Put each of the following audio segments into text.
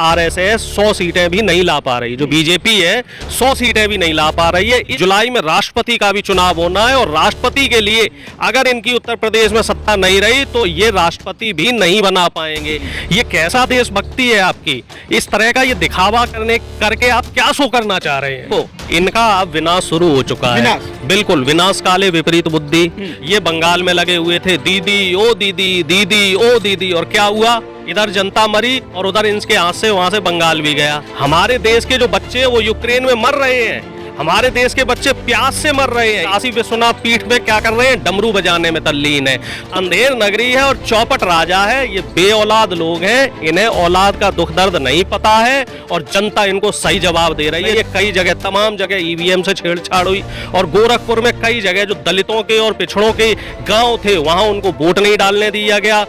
RSS 100 सीटें भी नहीं ला पा रही, जो बीजेपी है 100 सीटें भी नहीं ला पा रही है। जुलाई में राष्ट्रपति का भी चुनाव होना है और राष्ट्रपति के लिए अगर इनकी उत्तर प्रदेश में सत्ता नहीं रही तो ये राष्ट्रपति भी नहीं बना पाएंगे। ये कैसा देशभक्ति है आपकी? इस तरह का ये दिखावा करके आप क्या शो करना चाह रहे हैं? तो इनका अब विनाश शुरू हो चुका है, बिल्कुल विनाश काले विपरीत बुद्धि। ये बंगाल में लगे हुए थे, दीदी ओ दीदी, दीदी ओ दीदी, और क्या हुआ? इधर जनता मरी और उधर इनके हाथ से वहां से बंगाल भी गया। हमारे देश के जो बच्चे वो यूक्रेन में मर रहे हैं, हमारे देश के बच्चे प्यास से मर रहे हैं। काशी विश्वनाथ पीठ में क्या कर रहे हैं? डमरू बजाने में तल्लीन है। अंधेर नगरी है और चौपट राजा है। ये बे औलाद लोग हैं, इन्हें औलाद का दुख दर्द नहीं पता है और जनता इनको सही जवाब दे रही है। ये कई जगह, तमाम जगह ईवीएम से छेड़छाड़ हुई और गोरखपुर में कई जगह जो दलितों के और पिछड़ों के गांव थे वहां उनको वोट नहीं डालने दिया गया,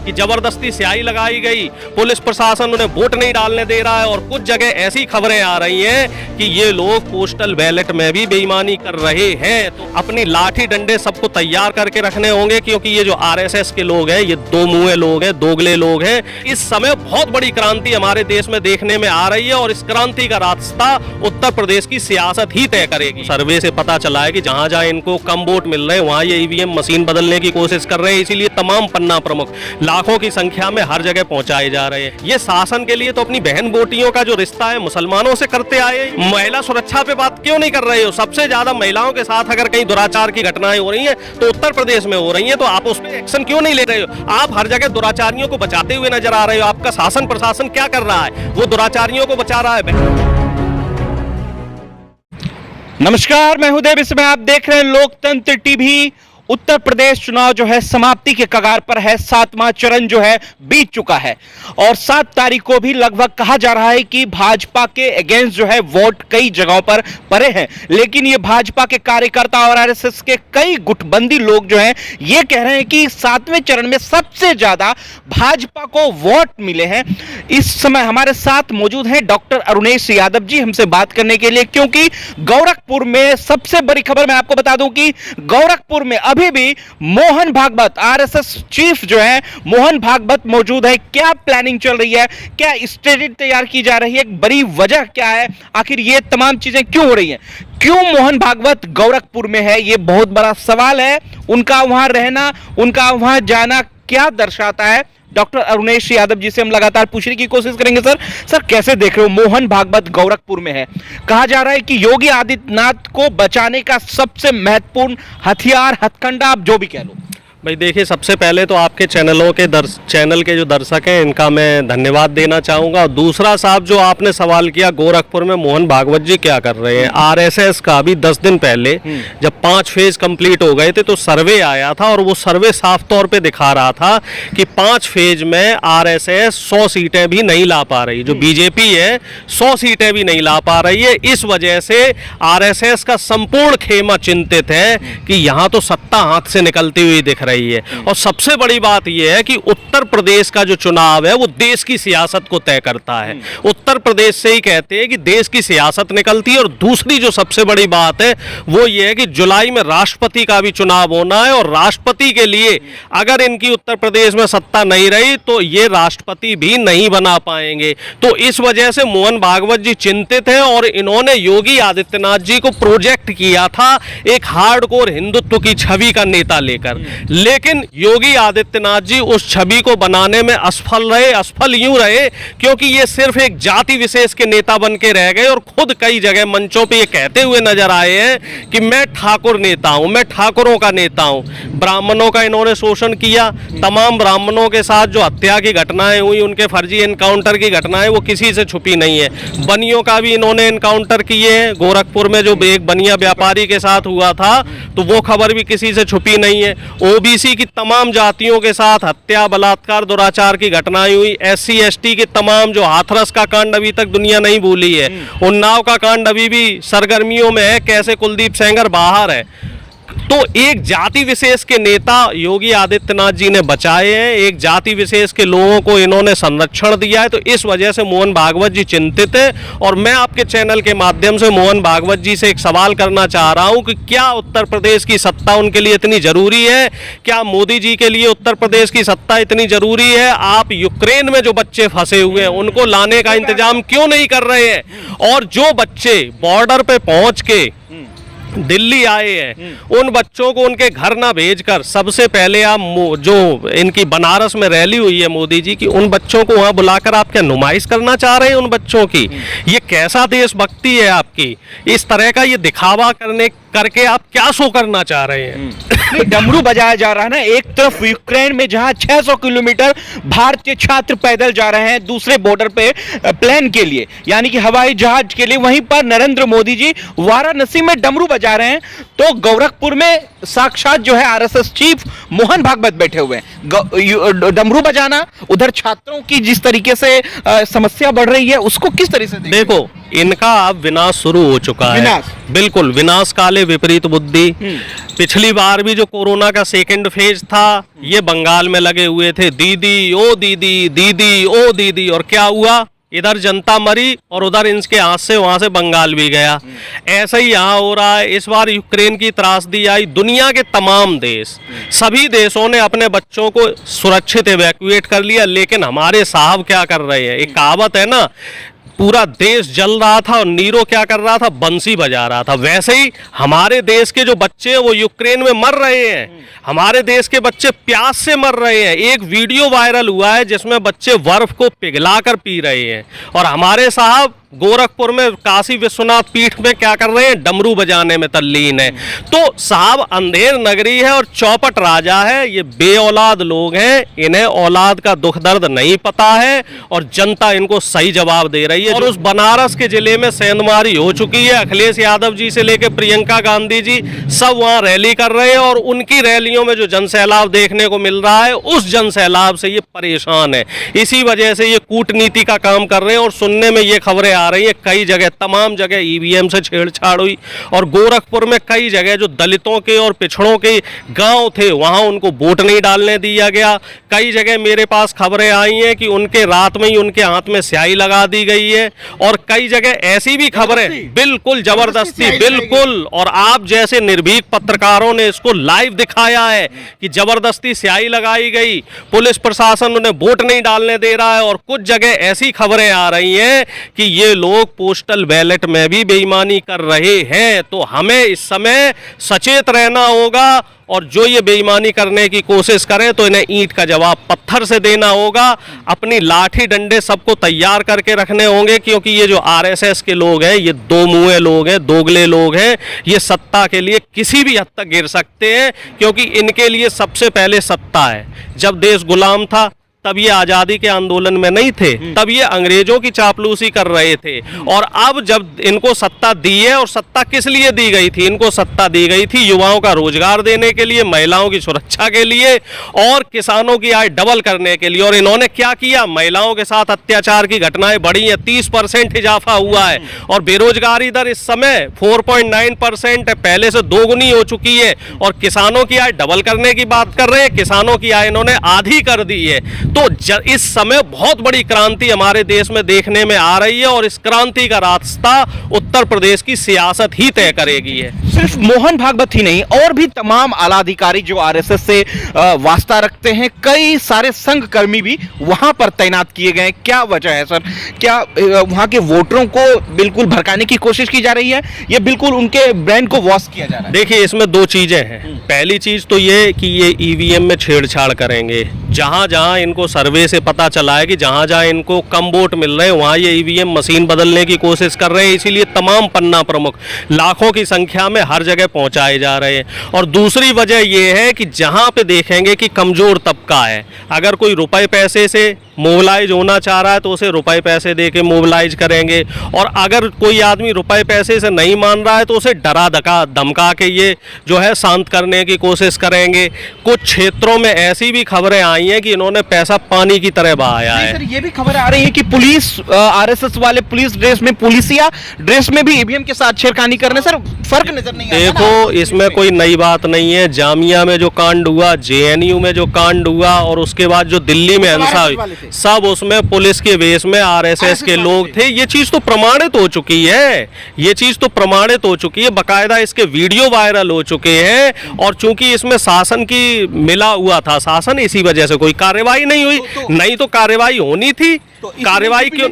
कि जबरदस्ती स्याही लगाई गई, पुलिस प्रशासन उन्हें वोट नहीं डालने दे रहा है। और कुछ जगह ऐसी खबरें आ रही हैं कि ये लोग पोस्टल बैलेट में भी बेईमानी कर रहे हैं। तो अपनी लाठी डंडे सबको तैयार करके रखने होंगे, क्योंकि ये जो आरएसएस के लोग हैं ये दो मुंहे लोग हैं, दोगले लोग हैं। इस समय बहुत बड़ी क्रांति हमारे देश में देखने में आ रही है और इस क्रांति का रास्ता उत्तर प्रदेश की सियासत ही तय करेगी। सर्वे से पता चला है कि जहां जहां इनको कम वोट मिल रहे हैं वहां ये ईवीएम मशीन बदलने की कोशिश कर रहे हैं। इसीलिए तमाम पन्ना प्रमुख लाखों की संख्या में हर जगह पहुंचाए जा रहे हैं। ये शासन के लिए तो अपनी बहन बेटियों का जो रिश्ता है मुसलमानों से करते आए। महिला सुरक्षा पे बात क्यों नहीं कर रहे हो? सबसे ज्यादा महिलाओं के साथ अगर कहीं दुराचार की घटनाएं हो रही हैं तो उत्तर प्रदेश में हो रही हैं, तो आप उस पर एक्शन क्यों नहीं ले रहे हो? आप हर जगह दुराचारियों को बचाते हुए नजर आ रहे हो। आपका शासन प्रशासन क्या कर रहा है? वो दुराचारियों को बचा रहा है। नमस्कार, मैं हूं देव, इसमें आप देख रहे हैं लोकतंत्र टीवी। उत्तर प्रदेश चुनाव जो है समाप्ति के कगार पर है। 7वां चरण जो है बीत चुका है और 7 तारीख को भी लगभग कहा जा रहा है कि भाजपा के अगेंस्ट जो है वोट कई जगहों पर पड़े हैं। लेकिन ये भाजपा के कार्यकर्ता और आरएसएस के कई गुटबंदी लोग जो हैं ये कह रहे हैं कि 7वें चरण में सबसे ज्यादा भाजपा को वोट मिले हैं। इस समय हमारे साथ मौजूद हैं डॉक्टर अरुणेश यादव जी हमसे बात करने के लिए, क्योंकि गोरखपुर में सबसे बड़ी खबर मैं आपको बता दूं कि गोरखपुर में अभी भी मोहन भागवत, आरएसएस चीफ जो है मोहन भागवत मौजूद है। क्या प्लानिंग चल रही है, क्या स्ट्रेटेजी तैयार की जा रही है, एक बड़ी वजह क्या है, आखिर ये तमाम चीजें क्यों हो रही हैं, क्यों मोहन भागवत गोरखपुर में है, ये बहुत बड़ा सवाल है। उनका वहां रहना, उनका वहां जाना क्या दर्शाता है? डॉक्टर अरुणेश यादव जी से हम लगातार पूछने की कोशिश करेंगे। सर कैसे देख रहे हो? मोहन भागवत गोरखपुर में है, कहा जा रहा है कि योगी आदित्यनाथ को बचाने का सबसे महत्वपूर्ण हथियार, हथकंडा, आप जो भी कह लो। भाई देखिए, सबसे पहले तो आपके चैनल के जो दर्शक हैं इनका मैं धन्यवाद देना चाहूँगा। और दूसरा साहब, जो आपने सवाल किया गोरखपुर में मोहन भागवत जी क्या कर रहे हैं, आरएसएस का अभी 10 दिन पहले जब 5 फेज कंप्लीट हो गए थे तो सर्वे आया था और वो सर्वे साफ तौर पे दिखा रहा था कि 5 फेज में आरएसएस 100 सीटें भी नहीं ला पा रही, जो बीजेपी है 100 सीटें भी नहीं ला पा रही है। इस वजह से आरएसएस का संपूर्ण खेमा चिंतित है कि यहाँ तो सत्ता हाथ से निकलती हुई दिख रही है। और सबसे बड़ी बात यह है कि उत्तर प्रदेश का जो चुनाव है वो देश की सियासत को तय करता है। उत्तर प्रदेश से ही कहते हैं कि देश की सियासत निकलती है। और दूसरी जो सबसे बड़ी बात है वो ये है कि जुलाई में राष्ट्रपति का भी चुनाव होना है और राष्ट्रपति के लिए अगर इनकी उत्तर प्रदेश में सत्ता नहीं रही तो ये राष्ट्रपति भी नहीं बना पाएंगे। तो इस वजह से मोहन भागवत जी चिंतित हैं और इन्होंने योगी आदित्यनाथ जी को प्रोजेक्ट किया था एक हार्डकोर हिंदुत्व की छवि का नेता लेकर। लेकिन योगी आदित्यनाथ जी उस छवि को बनाने में असफल रहे। असफल यूं रहे क्योंकि ये सिर्फ एक जाति विशेष के नेता बन के रह गए और खुद कई जगह मंचों पे ये कहते हुए नजर आए हैं कि मैं ठाकुर नेता हूं, मैं ठाकुरों का नेता हूं। ब्राह्मणों का इन्होंने शोषण किया, तमाम ब्राह्मणों के साथ जो हत्या की घटनाएं हुई, उनके फर्जी एनकाउंटर की घटनाएं वो किसी से छुपी नहीं है। बनियों का भी इन्होंने एनकाउंटर किए हैं। गोरखपुर में जो एक बनिया व्यापारी के साथ हुआ था तो वो खबर भी किसी से छुपी नहीं है। ओबीसी की तमाम जातियों के साथ हत्या, बलात्कार, दुराचार की घटनाएं हुई। एससी एसटी के तमाम जो हाथरस का कांड अभी तक दुनिया नहीं भूली है। उन्नाव का कांड अभी भी सरगर्मियों में है, कैसे कुलदीप सेंगर बाहर है। तो एक जाति विशेष के नेता योगी आदित्यनाथ जी ने बचाए हैं, एक जाति विशेष के लोगों को इन्होंने संरक्षण दिया है। तो इस वजह से मोहन भागवत जी चिंतित है। और मैं आपके चैनल के माध्यम से मोहन भागवत जी से एक सवाल करना चाह रहा हूं कि क्या उत्तर प्रदेश की सत्ता उनके लिए इतनी जरूरी है? क्या मोदी जी के लिए उत्तर प्रदेश की सत्ता इतनी जरूरी है? आप यूक्रेन में जो बच्चे फंसे हुए हैं उनको लाने का इंतजाम क्यों नहीं कर रहे हैं? और जो बच्चे बॉर्डर पे पहुंच के दिल्ली आए हैं उन बच्चों को उनके घर ना भेजकर सबसे पहले आप जो इनकी बनारस में रैली हुई है मोदी जी की, उन बच्चों को वहां बुलाकर आप क्या नुमाइश करना चाह रहे हैं उन बच्चों की? ये कैसा देशभक्ति है आपकी? इस तरह का ये दिखावा करके आप क्या शो करना चाह रहे हैं? डमरू बजाया जा रहा है ना, एक तरफ यूक्रेन में जहां 600 किलोमीटर भारतीय छात्र पैदल जा रहे हैं दूसरे बॉर्डर पे प्लेन के लिए, यानी कि हवाई जहाज के लिए, वहीं पर नरेंद्र मोदी जी वाराणसी में डमरू बजा रहे हैं। तो गोरखपुर में साक्षात जो है आरएसएस चीफ मोहन भागवत बैठे हुए हैं। डमरू बजाना, उधर छात्रों की जिस तरीके से समस्या बढ़ रही है उसको किस तरह से देखो, इनका अब विनाश शुरू हो चुका है। बिल्कुल, विनाश काले विपरीत बुद्धि। पिछली बार भी जो कोरोना का सेकंड फेज था, ये बंगाल में लगे हुए थे, दीदी ओ दीदी, दीदी ओ दीदी, और क्या हुआ? इधर जनता मरी और उधर इनके हाथ से वहां से बंगाल भी गया। ऐसा ही यहाँ हो रहा है। इस बार यूक्रेन की त्रासदी आई, दुनिया के तमाम देश, सभी देशों ने अपने बच्चों को सुरक्षित इवैक्यूएट कर लिया, लेकिन हमारे साहब क्या कर रहे हैं? एक कहावत है ना, पूरा देश जल रहा था और नीरो क्या कर रहा था? बंसी बजा रहा था। वैसे ही हमारे देश के जो बच्चे हैं वो यूक्रेन में मर रहे हैं। हमारे देश के बच्चे प्यास से मर रहे हैं। एक वीडियो वायरल हुआ है जिसमें बच्चे बर्फ को पिघलाकर पी रहे हैं, और हमारे साहब गोरखपुर में काशी विश्वनाथ पीठ में क्या कर रहे हैं? डमरू बजाने में तल्लीन है। तो साहब, अंधेर नगरी है और चौपट राजा है। ये बे औलाद लोग हैं, इन्हें औलाद का दुख दर्द नहीं पता है, और जनता इनको सही जवाब दे रही है। और उस बनारस के जिले में सेंधमारी हो चुकी है। अखिलेश यादव जी से लेकर प्रियंका गांधी जी सब वहां रैली कर रहे हैं, और उनकी रैलियों में जो जनसैलाब देखने को मिल रहा है, उस जनसैलाब से ये परेशान है। इसी वजह से ये कूटनीति का काम कर रहे हैं। और सुनने में ये खबरें आ रही है कई जगह, तमाम जगह ईवीएम से छेड़छाड़ हुई, और गोरखपुर में कई जगह जो दलितों के और पिछड़ों के गांव थे वहां उनको वोट नहीं डालने दिया गया। कई जगह मेरे पास खबरें आई हैं कि उनके रात में ही उनके हाथ में स्याही लगा दी गई है, और कई जगह ऐसी भी खबरें, बिल्कुल जबरदस्ती, बिल्कुल, और आप जैसे निर्भीक पत्रकारों ने इसको लाइव दिखाया है कि जबरदस्ती स्याही लगाई गई, पुलिस प्रशासन उन्हें वोट नहीं डालने दे रहा है। और कुछ जगह ऐसी खबरें आ रही हैं कि ये लोग पोस्टल बैलेट में भी बेईमानी कर रहे हैं। तो हमें इस समय सचेत रहना होगा, और जो ये बेईमानी करने की कोशिश करें तो इन्हें ईंट का जवाब पत्थर से देना होगा। अपनी लाठी डंडे सबको तैयार करके रखने होंगे, क्योंकि ये जो आरएसएस के लोग हैं ये दो मुंहे लोग हैं, दोगले लोग हैं। ये सत्ता के लिए किसी भी हद तक गिर सकते हैं, क्योंकि इनके लिए सबसे पहले सत्ता है। जब देश गुलाम था तब ये आज़ादी के आंदोलन में नहीं थे, तब ये अंग्रेजों की चापलूसी कर रहे थे। और अब जब इनको सत्ता दी है, और सत्ता किस लिए दी गई थी? इनको सत्ता दी गई थी युवाओं का रोजगार देने के लिए, महिलाओं की सुरक्षा के लिए, और किसानों की आय डबल करने के लिए। और इन्होंने क्या किया? महिलाओं के साथ अत्याचार की घटनाएं बढ़ी हैं, 30% इजाफा हुआ है, और बेरोजगारी दर इस समय 4.9% है, पहले से दोगुनी हो चुकी है। और किसानों की आय डबल करने की बात कर रहे हैं, किसानों की आय इन्होंने आधी कर दी है। तो इस समय बहुत बड़ी क्रांति हमारे देश में देखने में आ रही है, और इस क्रांति का रास्ता उत्तर प्रदेश की सियासत ही तय करेगी है। सिर्फ मोहन भागवत ही नहीं, और भी तमाम आला अधिकारी जो आरएसएस से वास्ता रखते हैं, कई सारे संघ कर्मी भी वहां पर तैनात किए गए। क्या वजह है सर? क्या वहां के वोटरों को बिल्कुल भड़काने की कोशिश की जा रही है, या बिल्कुल उनके ब्रांड को वॉश किया जा रहा है? देखिए, इसमें दो चीजें हैं। पहली चीज तो ये कि ये ईवीएम में छेड़छाड़ करेंगे। जहां जहां इनको सर्वे से पता चला है कि जहां जहां इनको कम वोट मिल रहे हैं वहां ये ईवीएम मशीन बदलने की कोशिश कर रहे हैं। इसीलिए तमाम पन्ना प्रमुख लाखों की संख्या में हर जगह पहुंचाए जा रहे हैं। और दूसरी वजह ये है कि जहां पे देखेंगे कि कमजोर तबका है, अगर कोई रुपए पैसे से मोबिलाइज होना चाह रहा है तो उसे रुपए पैसे दे के मोबिलाइज करेंगे, और अगर कोई आदमी रुपए पैसे से नहीं मान रहा है तो उसे डरा धमका के ये जो है शांत करने की कोशिश करेंगे। कुछ क्षेत्रों में ऐसी भी खबरें आई हैं कि इन्होंने पैसा पानी की तरह बहाया है। सर ये भी खबर आ रही है कि पुलिस आरएसएस वाले पुलिस ड्रेस में, पुलिसिया ड्रेस में भी ईवीएम के साथ छेड़खानी करने, सर फर्क नजर नहीं आता। देखो इसमें कोई नई बात नहीं है। जामिया में जो कांड हुआ, जेएनयू में जो कांड हुआ, और उसके बाद जो दिल्ली में हिंसा हुई, सब उसमें पुलिस के वेश में आरएसएस के लोग थे। ये चीज तो प्रमाणित हो चुकी है, ये चीज तो प्रमाणित हो चुकी है, बकायदा इसके वीडियो वायरल हो चुके हैं। और चूंकि इसमें शासन की मिला हुआ था शासन, इसी वजह से कोई कार्रवाई नहीं हुई। नहीं तो कार्रवाई होनी थी। कार्रवाई क्यों?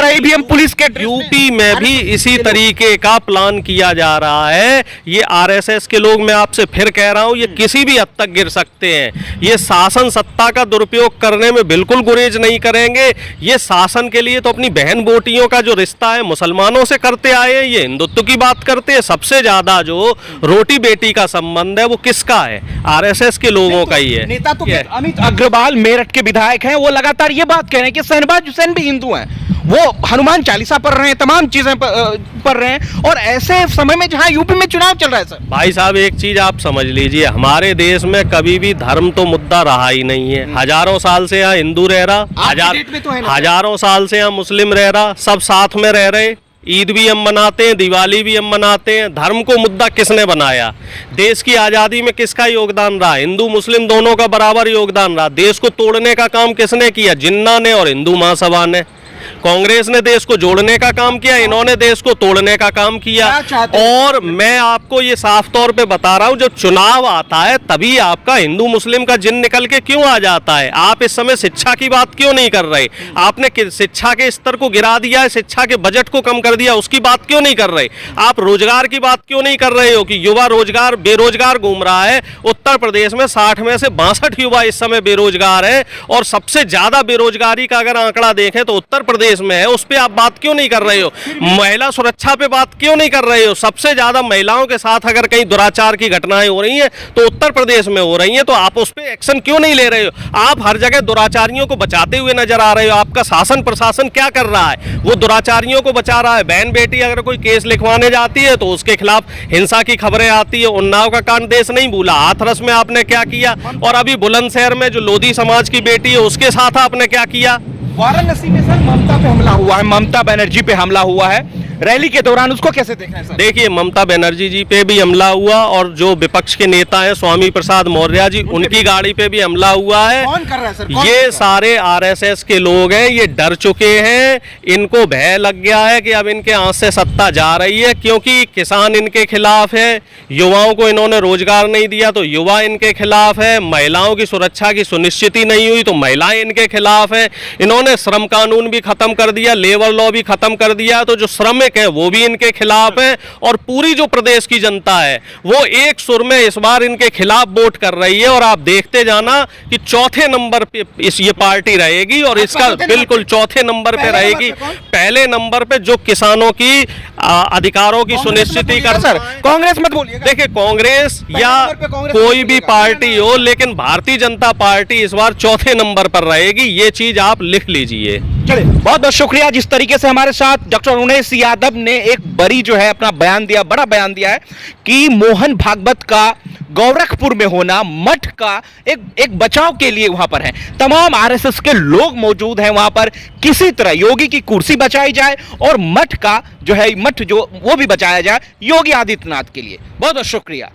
ईवीएम पुलिस के यूपी में भी इसी तरीके का प्लान किया जा रहा है। ये आरएसएस के लोग, मैं आपसे फिर कह रहा हूं, ये किसी भी हद तक गिर सकते हैं। ये शासन सत्ता का दुरुपयोग करने में बिल्कुल गुरेज नहीं करेंगे। ये शासन के लिए तो अपनी बहन बेटियों का जो रिश्ता है मुसलमानों से करते आए हैं, ये हिंदुत्व की बात करते हैं। सबसे ज्यादा जो रोटी बेटी का संबंध है वो किसका है? आरएसएस के लोगों का ही है। नेता तो अमित अग्रवाल मेरठ के विधायक हैं, वो लगातार ये बात कह रहे हैं कि शहनवाज हुसैन भी हिंदू हैं, वो हनुमान चालीसा पढ़ रहे हैं, तमाम चीजें पढ़ रहे हैं, और ऐसे समय में जहां यूपी में चुनाव चल रहा है। सर भाई साहब एक चीज आप समझ लीजिए, हमारे देश में कभी भी धर्म तो मुद्दा रहा ही नहीं है। हजारों साल से यहाँ हिंदू रह रहा, हजारों साल से यहाँ मुस्लिम रह रहा, सब साथ में रह रहे। ईद भी हम मनाते हैं, दिवाली भी हम मनाते हैं। धर्म को मुद्दा किसने बनाया? देश की आज़ादी में किसका योगदान रहा? हिंदू मुस्लिम दोनों का बराबर योगदान रहा। देश को तोड़ने का काम किसने किया? जिन्ना ने और हिंदू महासभा ने। कांग्रेस ने देश को जोड़ने का काम किया, इन्होंने देश को तोड़ने का काम किया। और मैं आपको ये साफ तौर पे बता रहा हूं, जब चुनाव आता है तभी आपका हिंदू मुस्लिम का जिन निकल के क्यों आ जाता है। आप इस समय शिक्षा की बात क्यों नहीं कर रहे? आपने शिक्षा के स्तर को गिरा दिया है, शिक्षा के बजट को कम कर दिया, उसकी बात क्यों नहीं कर रहे? आप रोजगार की बात क्यों नहीं कर रहे हो कि युवा रोजगार बेरोजगार घूम रहा है? उत्तर प्रदेश में 60 में से 62 युवा इस समय बेरोजगार है, और सबसे ज्यादा बेरोजगारी का अगर आंकड़ा देखें तो उत्तर प्रदेश में है। उस पे आप बात क्यों नहीं कर रहे हो? महिला सुरक्षा पे बात क्यों नहीं कर रहे हो? सबसे ज्यादा महिलाओं के साथ अगर कहीं दुराचार की घटनाएं हो रही हैं तो उत्तर प्रदेश में हो रही हैं, तो आप उस पे एक्शन क्यों नहीं ले रहे हो? आप हर जगह दुराचारियों को बचाते हुए नजर आ रहे हो। आपका शासन प्रशासन क्या कर रहा है? वो दुराचारियों को बचा रहा है। बहन बेटी अगर कोई केस लिखवाने जाती है तो उसके खिलाफ हिंसा की खबरें आती है। उन्नाव का कांड देश नहीं भूला, हाथरस में आपने क्या किया, और अभी बुलंदशहर में जो लोधी समाज की बेटी है उसके साथ आपने क्या किया। वाराणसी में सर ममता पे हमला हुआ है, ममता बनर्जी पे हमला हुआ है, रैली के दौरान उसको कैसे देख रहे हैं सर? देखिए ममता बनर्जी जी पे भी हमला हुआ, और जो विपक्ष के नेता हैं स्वामी प्रसाद मौर्य जी, उनकी गाड़ी पे भी हमला हुआ है। कौन कर रहा है सर? ये सारे आरएसएस के लोग हैं, ये डर चुके हैं, इनको भय लग गया है कि अब इनके हाथ से सत्ता जा रही है, क्योंकि किसान इनके खिलाफ है, युवाओं को इन्होंने रोजगार नहीं दिया तो युवा इनके खिलाफ है, महिलाओं की सुरक्षा की सुनिश्चिति नहीं हुई तो महिलाएं इनके खिलाफ है, इन्होंने श्रम कानून भी खत्म कर दिया, लेबर लॉ भी खत्म कर दिया, तो जो श्रमिक है वो भी इनके खिलाफ है, और पूरी जो प्रदेश की जनता है वो एक सुर में इस बार इनके खिलाफ वोट कर रही है। और आप देखते जाना कि चौथे नंबर पे ये पार्टी रहेगी, और इसका बिल्कुल चौथे नंबर पे रहेगी। पहले नंबर पे जो किसानों की अधिकारों की सुनिश्चिति कर। सर कांग्रेस मत बोलिए। देखिए कांग्रेस या कोई भी पार्टी हो, लेकिन भारतीय जनता पार्टी इस बार चौथे नंबर पर रहेगी, ये चीज आप लिख लीजिए। चलिए बहुत बहुत शुक्रिया। जिस तरीके से हमारे साथ डॉक्टर उमेश यादव ने एक बड़ी जो है अपना बयान दिया, बड़ा बयान दिया है कि मोहन भागवत का गोरखपुर में होना मठ का एक बचाव के लिए वहां पर है। तमाम आरएसएस के लोग मौजूद हैं वहां पर, किसी तरह योगी की कुर्सी बचाई जाए और मठ का जो है मठ जो वो भी बचाया जाए योगी आदित्यनाथ के लिए। बहुत बहुत शुक्रिया।